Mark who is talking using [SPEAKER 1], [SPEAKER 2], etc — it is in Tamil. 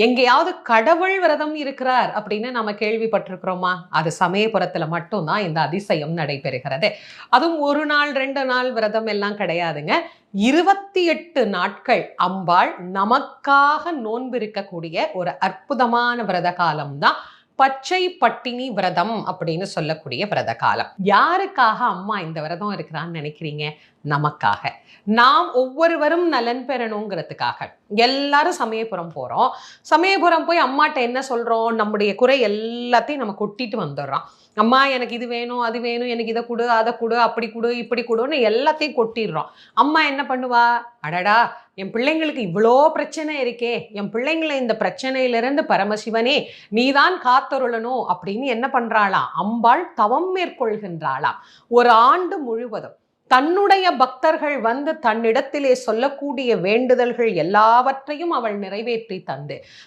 [SPEAKER 1] எங்கேயாவது கடவுள் விரதம் இருக்கிறார் அப்படின்னு நம்ம கேள்விப்பட்டிருக்கிறோமா? அது சமயபுரத்துல மட்டும் தான் இந்த அதிசயம் நடைபெறுகிறது. அதுவும் 1 நாள் 2 நாள் விரதம் எல்லாம் கிடையாதுங்க. 28 நாட்கள் அம்பாள் நமக்காக நோன்பு இருக்கக்கூடிய ஒரு அற்புதமான விரத காலம் தான் பச்சை பட்டினி விரதம் அப்படின்னு சொல்லக்கூடிய விரத காலம். யாருக்காக அம்மா இந்த விரதம் இருக்கிறான்னு நினைக்கிறீங்க? நமக்காக. நாம் ஒவ்வொருவரும் நலன் பெறணுங்கிறதுக்காக. எல்லாரும் சமயபுரம் போறோம். சமயபுரம் போய் அம்மாட்ட என்ன சொல்றோம்? நம்முடைய குறை எல்லாத்தையும் நம்ம கொட்டிட்டு வந்துடுறோம். அம்மா எனக்கு இது வேணும், அது வேணும், எனக்கு இதை கொடு, அதை கொடு, அப்படி கொடு, இப்படி கொடுன்னு எல்லாத்தையும் கொட்டிடுறோம். அம்மா என்ன பண்ணுவா? அடடா, என் பிள்ளைங்களுக்கு இவ்வளோ பிரச்சனை இருக்கே, என் பிள்ளைங்களை இந்த பிரச்சனையிலிருந்து பரமசிவனே நீதான் காத்தருளணும் அப்படின்னு என்ன பண்றாளாம்? அம்பாள் தவம் மேற்கொள்கின்றாளாம். ஒரு ஆண்டு முழுவதும் தன்னுடைய பக்தர்கள் வந்து தன்னிடத்திலே சொல்லக்கூடிய வேண்டுதல்கள் எல்லாவற்றையும் அவள் நிறைவேற்றி தந்து